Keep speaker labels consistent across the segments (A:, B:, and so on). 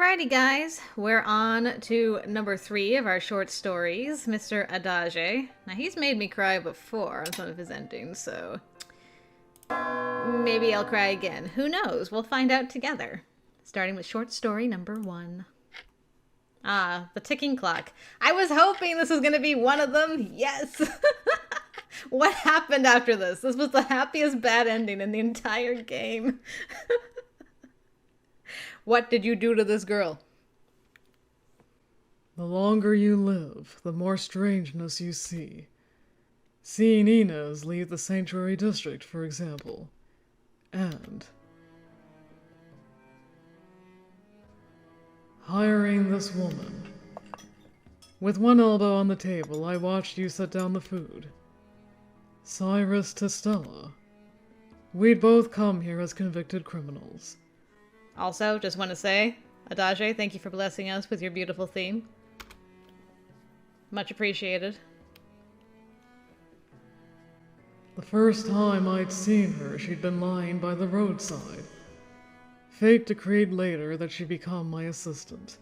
A: Alrighty guys, we're on to number 3 of our short stories, Mr. ADAGE. Now he's made me cry before on some of his endings, so maybe I'll cry again. Who knows? We'll find out together. Starting with short story number 1. Ah, the ticking clock. I was hoping this was going to be one of them. Yes! What happened after this? This was the happiest bad ending in the entire game. What did you do to this girl?
B: The longer you live, the more strangeness you see. Seeing Inez leave the Sanctuary District, for example. And hiring this woman. With one elbow on the table, I watched you set down the food. Cyrus to Stella. We'd both come here as convicted criminals.
A: Also, just want to say, ADAGE, thank you for blessing us with your beautiful theme. Much appreciated.
B: The first time I'd seen her, she'd been lying by the roadside. Fate decreed later that she'd become my assistant.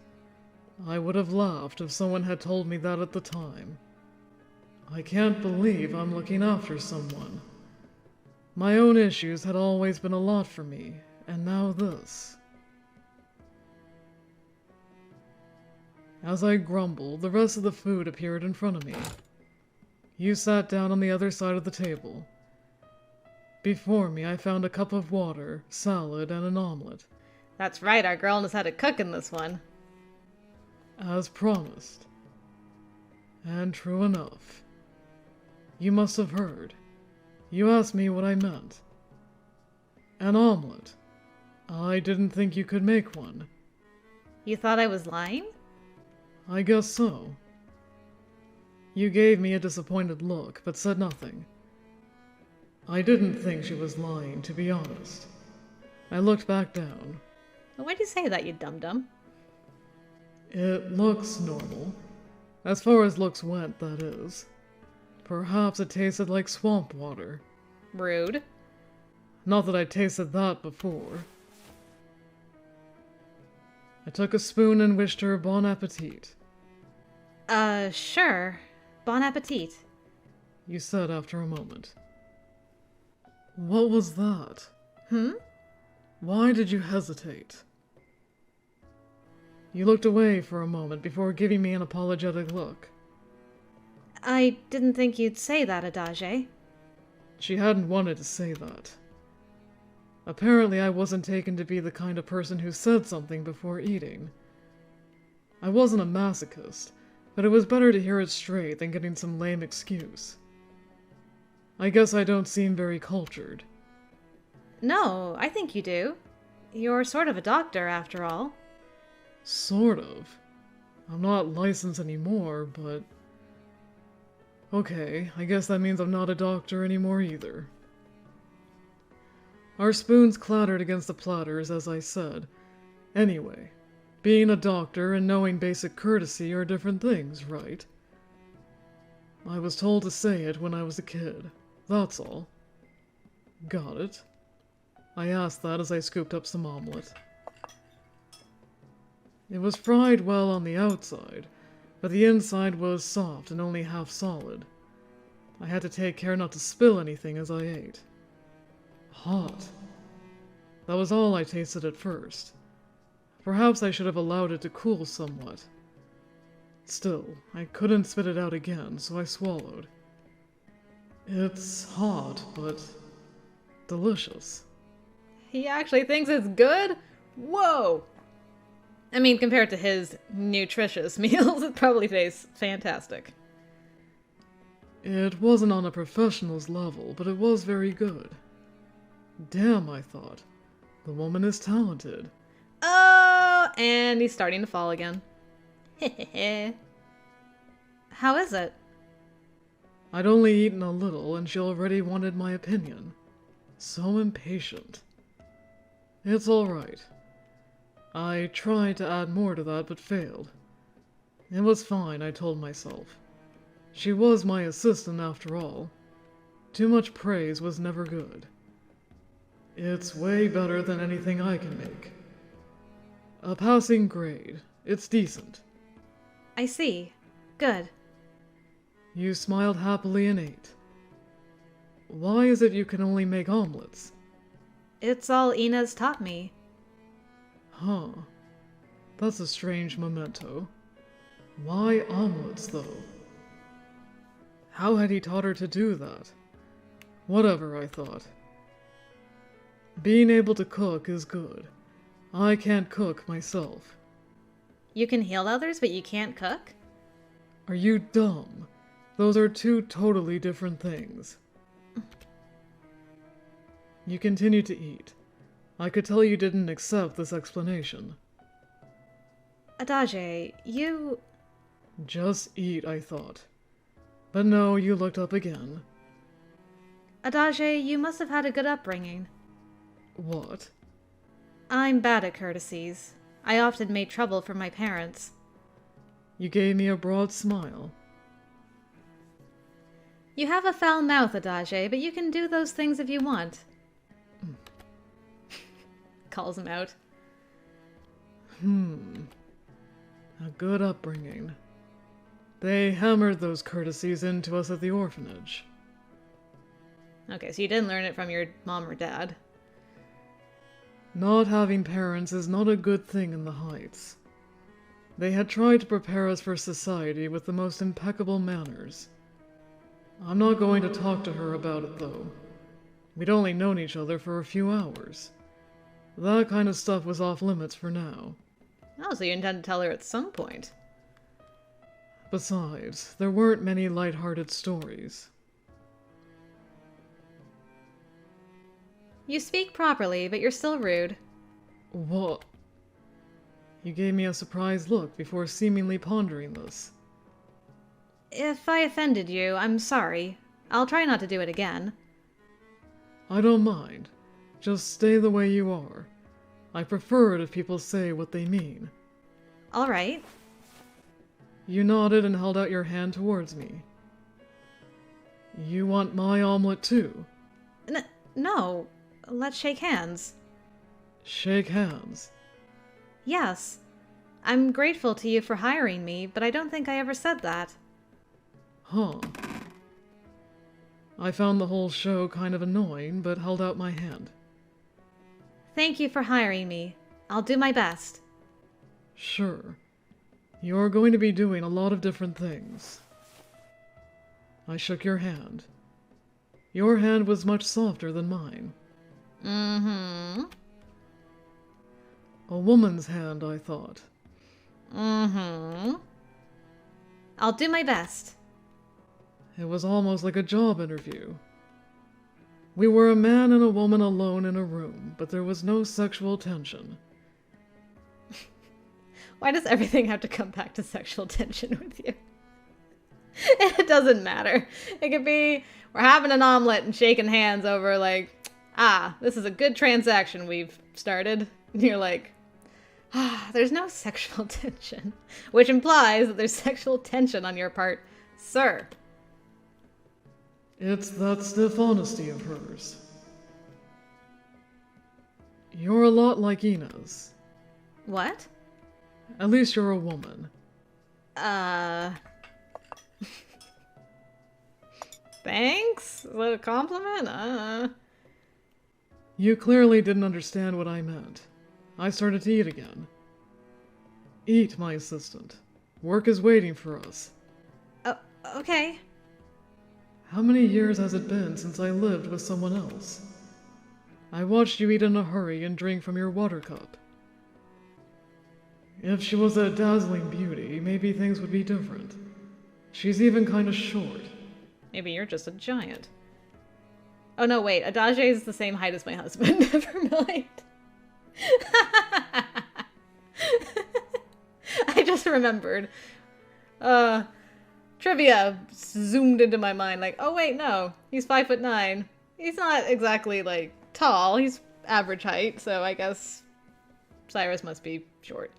B: I would have laughed if someone had told me that at the time. I can't believe I'm looking after someone. My own issues had always been a lot for me, and now this. As I grumbled, the rest of the food appeared in front of me. You sat down on the other side of the table. Before me, I found a cup of water, salad, and an omelet.
A: That's right, our girl knows how to cook in this one.
B: As promised. And true enough. You must have heard. You asked me what I meant. An omelet. I didn't think you could make one.
A: You thought I was lying?
B: I guess so. You gave me a disappointed look, but said nothing. I didn't think she was lying, to be honest. I looked back down.
A: Well, why'd you say that, you dum-dum?
B: It looks normal. As far as looks went, that is. Perhaps it tasted like swamp water.
A: Rude.
B: Not that I'd tasted that before. I took a spoon and wished her bon appetit.
A: Sure. Bon appetit.
B: You said after a moment. What was that? Why did you hesitate? You looked away for a moment before giving me an apologetic look.
A: I didn't think you'd say that, ADAGE.
B: She hadn't wanted to say that. Apparently I wasn't taken to be the kind of person who said something before eating. I wasn't a masochist, but it was better to hear it straight than getting some lame excuse. I guess I don't seem very cultured.
A: No, I think you do. You're sort of a doctor, after all.
B: Sort of. I'm not licensed anymore, but... Okay, I guess that means I'm not a doctor anymore either. Our spoons clattered against the platters, as I said. Anyway, being a doctor and knowing basic courtesy are different things, right? I was told to say it when I was a kid. That's all. Got it. I asked that as I scooped up some omelet. It was fried well on the outside, but the inside was soft and only half solid. I had to take care not to spill anything as I ate. Hot. That was all I tasted at first. Perhaps I should have allowed it to cool somewhat. Still, I couldn't spit it out again, so I swallowed. It's hot, but delicious.
A: He actually thinks it's good? Whoa! I mean, compared to his nutritious meals, it probably tastes fantastic.
B: It wasn't on a professional's level, but it was very good. Damn, I thought. The woman is talented.
A: Oh, and he's starting to fall again. How is it?
B: I'd only eaten a little, and she already wanted my opinion. So impatient. It's all right. I tried to add more to that, but failed. It was fine, I told myself. She was my assistant, after all. Too much praise was never good. It's way better than anything I can make. A passing grade. It's decent.
A: I see. Good.
B: You smiled happily and ate. Why is it you can only make omelets?
A: It's all Ina's taught me.
B: Huh. That's a strange memento. Why omelets, though? How had he taught her to do that? Whatever, I thought. Being able to cook is good. I can't cook myself.
A: You can heal others, but you can't cook?
B: Are you dumb? Those are two totally different things. You continued to eat. I could tell you didn't accept this explanation.
A: ADAGE, you...
B: Just eat, I thought. But no, you looked up again.
A: ADAGE, you must have had a good upbringing.
B: What?
A: I'm bad at courtesies. I often made trouble for my parents.
B: You gave me a broad smile.
A: You have a foul mouth, ADAGE, but you can do those things if you want. Calls him out.
B: A good upbringing. They hammered those courtesies into us at the orphanage.
A: Okay, so you didn't learn it from your mom or dad.
B: Not having parents is not a good thing in the Heights. They had tried to prepare us for society with the most impeccable manners. I'm not going to talk to her about it, though. We'd only known each other for a few hours. That kind of stuff was off limits for now.
A: Oh, so you intend to tell her at some point.
B: Besides, there weren't many light-hearted stories.
A: You speak properly, but you're still rude.
B: What? You gave me a surprised look before seemingly pondering this.
A: If I offended you, I'm sorry. I'll try not to do it again.
B: I don't mind. Just stay the way you are. I prefer it if people say what they mean.
A: All right.
B: You nodded and held out your hand towards me. You want my omelet too?
A: No. Let's shake hands.
B: Shake hands.
A: Yes. I'm grateful to you for hiring me, but I don't think I ever said that.
B: Huh. I found the whole show kind of annoying, but held out my hand.
A: Thank you for hiring me. I'll do my best.
B: Sure. You're going to be doing a lot of different things. I shook your hand. Your hand was much softer than mine.
A: Mm-hmm.
B: A woman's hand, I thought.
A: Mm-hmm. I'll do my best.
B: It was almost like a job interview. We were a man and a woman alone in a room, but there was no sexual tension.
A: Why does everything have to come back to sexual tension with you? It doesn't matter. It could be, we're having an omelet and shaking hands over like, this is a good transaction we've started. And you're like, there's no sexual tension. Which implies that there's sexual tension on your part, sir.
B: It's that stiff honesty of hers. You're a lot like Inez.
A: What?
B: At least you're a woman.
A: Thanks? Is that a compliment?
B: You clearly didn't understand what I meant. I started to eat again. Eat, my assistant. Work is waiting for us.
A: Okay.
B: How many years has it been since I lived with someone else? I watched you eat in a hurry and drink from your water cup. If she was a dazzling beauty, maybe things would be different. She's even kind of short.
A: Maybe you're just a giant. Oh no, wait. ADAGE is the same height as my husband. Never mind. I just remembered. Trivia zoomed into my mind like, oh wait, no. He's 5'9". He's not exactly, like, tall. He's average height, so I guess Cyrus must be short.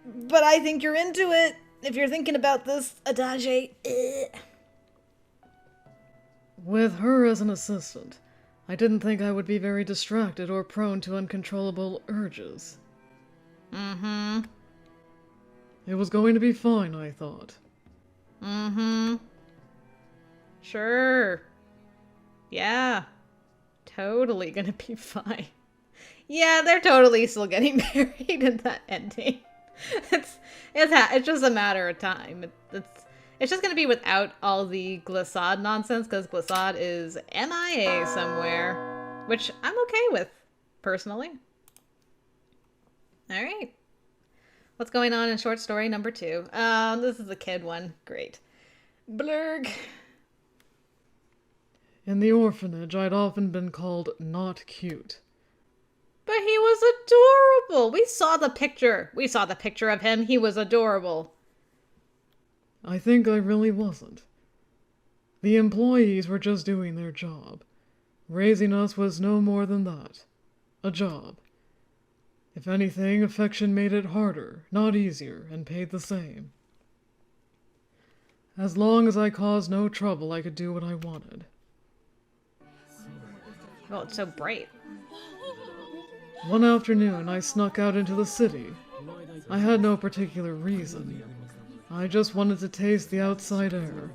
A: But I think you're into it. If you're thinking about this, ADAGE.
B: With her as an assistant, I didn't think I would be very distracted or prone to uncontrollable urges.
A: Mm-hmm.
B: It was going to be fine, I thought.
A: Mm-hmm. Sure. Yeah. Totally gonna be fine. Yeah, they're totally still getting married in that ending. It's just a matter of time. It's just gonna be without all the glissade nonsense, because glissade is MIA somewhere, which I'm okay with, personally. All right. What's going on in short story number 2? This is a kid one. Great. Blurg.
B: In the orphanage, I'd often been called not cute.
A: But he was adorable. We saw the picture. We saw the picture of him. He was adorable.
B: I think I really wasn't. The employees were just doing their job. Raising us was no more than that. A job. If anything, affection made it harder, not easier, and paid the same. As long as I caused no trouble, I could do what I wanted.
A: Oh, it's so bright.
B: One afternoon, I snuck out into the city. I had no particular reason. I just wanted to taste the outside air.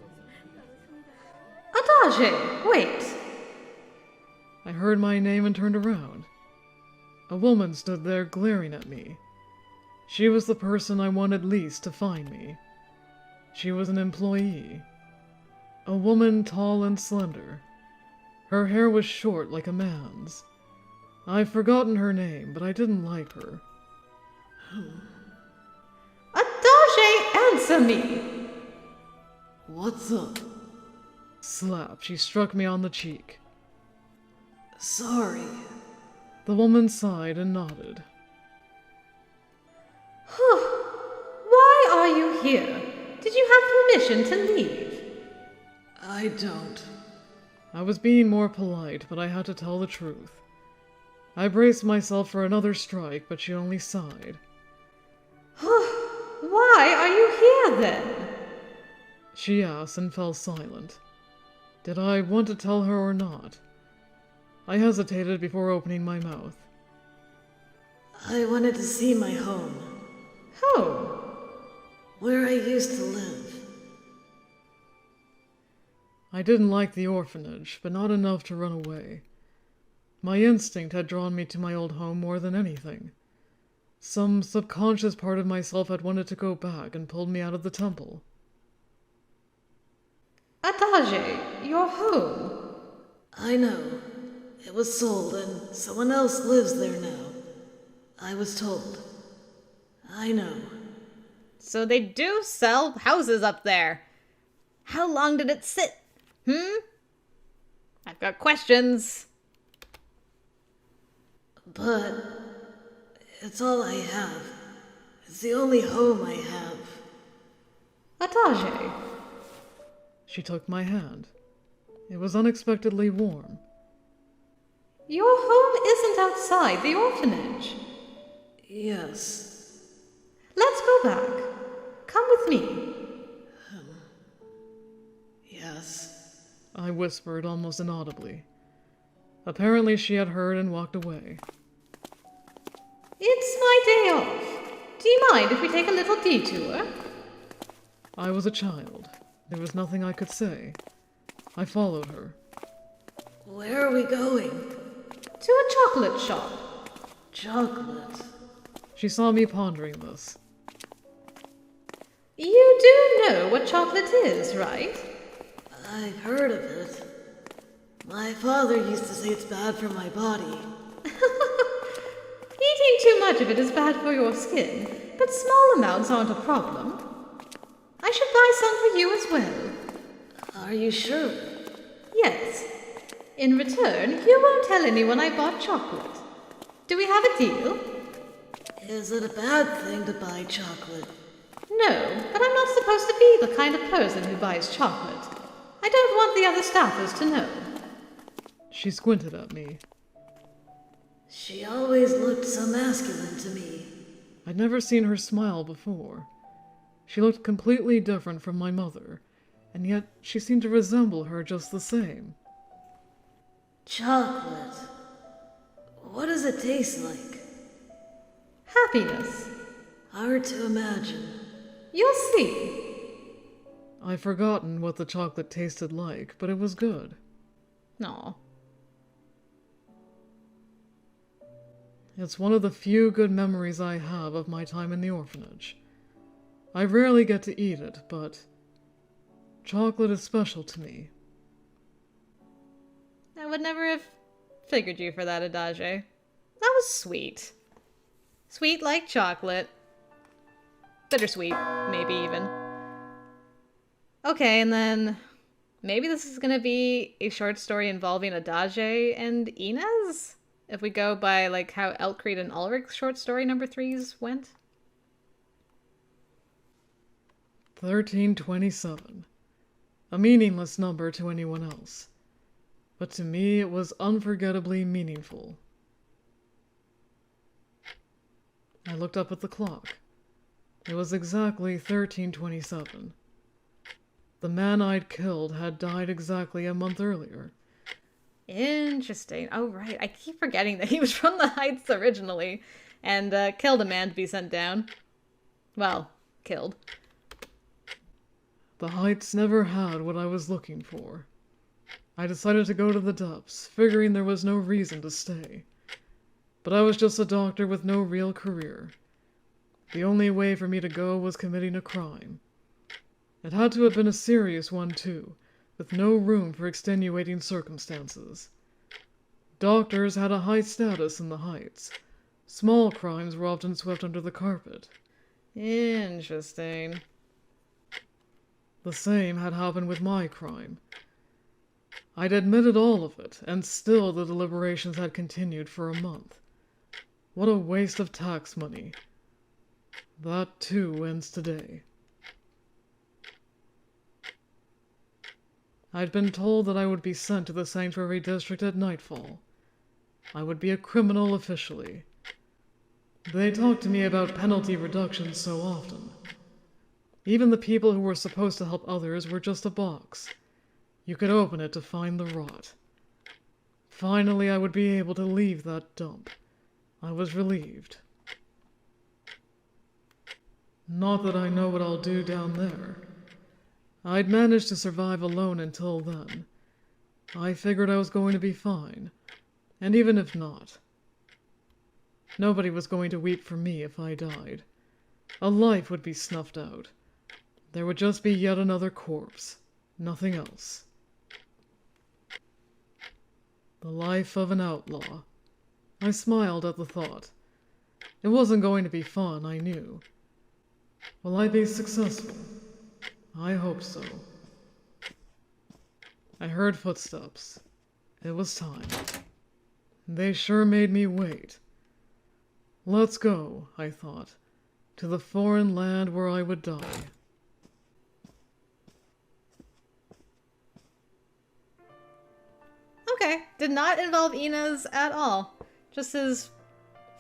A: ADAGE! Wait!
B: I heard my name and turned around. A woman stood there glaring at me. She was the person I wanted least to find me. She was an employee. A woman tall and slender. Her hair was short like a man's. I've forgotten her name, but I didn't like her.
A: ADAGE, answer me!
C: What's up?
B: Slap, she struck me on the cheek.
C: Sorry.
B: The woman sighed and nodded.
A: Why are you here? Did you have permission to leave?
C: I don't.
B: I was being more polite, but I had to tell the truth. I braced myself for another strike, but she only sighed.
A: Why are you here then?
B: She asked and fell silent. Did I want to tell her or not? I hesitated before opening my mouth.
C: I wanted to see my home.
A: Home?
C: Where I used to live.
B: I didn't like the orphanage, but not enough to run away. My instinct had drawn me to my old home more than anything. Some subconscious part of myself had wanted to go back and pulled me out of the temple.
A: ADAGE, your home.
C: I know. It was sold and someone else lives there now. I was told. I know.
A: So they do sell houses up there. How long did it sit? I've got questions.
C: But it's all I have. It's the only home I have.
A: ADAGE.
B: She took my hand. It was unexpectedly warm.
A: Your home isn't outside the orphanage.
C: Yes.
A: Let's go back. Come with me.
C: Yes.
B: I whispered almost inaudibly. Apparently she had heard and walked away.
A: It's my day off. Do you mind if we take a little detour?
B: I was a child. There was nothing I could say. I followed her.
C: Where are we going?
A: To a chocolate shop.
C: Chocolate.
B: She saw me pondering this.
A: You do know what chocolate is, right?
C: I've heard of it. My father used to say it's bad for my body.
A: Eating too much of it is bad for your skin, but small amounts aren't a problem. I should buy some for you as well.
C: Are you sure?
A: Yes. In return, you won't tell anyone I bought chocolate. Do we have a deal?
C: Is it a bad thing to buy chocolate?
A: No, but I'm not supposed to be the kind of person who buys chocolate. I don't want the other staffers to know.
B: She squinted at me.
C: She always looked so masculine to me.
B: I'd never seen her smile before. She looked completely different from my mother, and yet she seemed to resemble her just the same.
C: Chocolate. What does it taste like?
A: Happiness.
C: Hard to imagine.
A: You'll see.
B: I've forgotten what the chocolate tasted like, but it was good.
A: Aw.
B: It's one of the few good memories I have of my time in the orphanage. I rarely get to eat it, but chocolate is special to me.
A: I would never have figured you for that, ADAGE. That was sweet. Sweet like chocolate. Bittersweet, maybe even. Okay, and then maybe this is gonna be a short story involving ADAGE and Inez? If we go by like how Elkreed and Ulrich's short story number 3s went?
B: 1327. A meaningless number to anyone else. But to me it was unforgettably meaningful. I looked up at the clock. It was exactly 1327. The man I'd killed had died exactly a month earlier.
A: Interesting. Oh, right. I keep forgetting that he was from the Heights originally and killed a man to be sent down. Well, killed.
B: The Heights never had what I was looking for. I decided to go to the depths, figuring there was no reason to stay. But I was just a doctor with no real career. The only way for me to go was committing a crime. It had to have been a serious one, too, with no room for extenuating circumstances. Doctors had a high status in the Heights. Small crimes were often swept under the carpet.
A: Interesting.
B: The same had happened with my crime. I'd admitted all of it, and still the deliberations had continued for a month. What a waste of tax money. That, too, ends today. I'd been told that I would be sent to the sanctuary district at nightfall. I would be a criminal officially. They talked to me about penalty reductions so often. Even the people who were supposed to help others were just a box. You could open it to find the rot. Finally, I would be able to leave that dump. I was relieved. Not that I know what I'll do down there. I'd managed to survive alone until then. I figured I was going to be fine. And even if not, nobody was going to weep for me if I died. A life would be snuffed out. There would just be yet another corpse. Nothing else. The life of an outlaw. I smiled at the thought. It wasn't going to be fun, I knew. Will I be successful? I hope so. I heard footsteps. It was time. They sure made me wait. Let's go, I thought, to the foreign land where I would die.
A: Okay. Did not involve Inez at all. Just his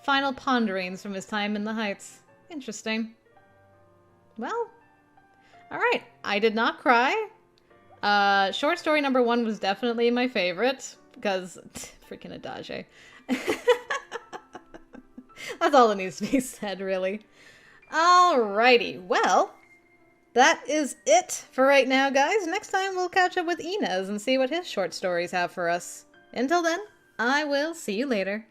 A: final ponderings from his time in the Heights. Interesting. Well, alright. I did not cry. Short story number 1 was definitely my favorite, because freaking ADAGE. That's all that needs to be said, really. Alrighty, well, that is it for right now, guys. Next time we'll catch up with Inez and see what his short stories have for us. Until then, I will see you later.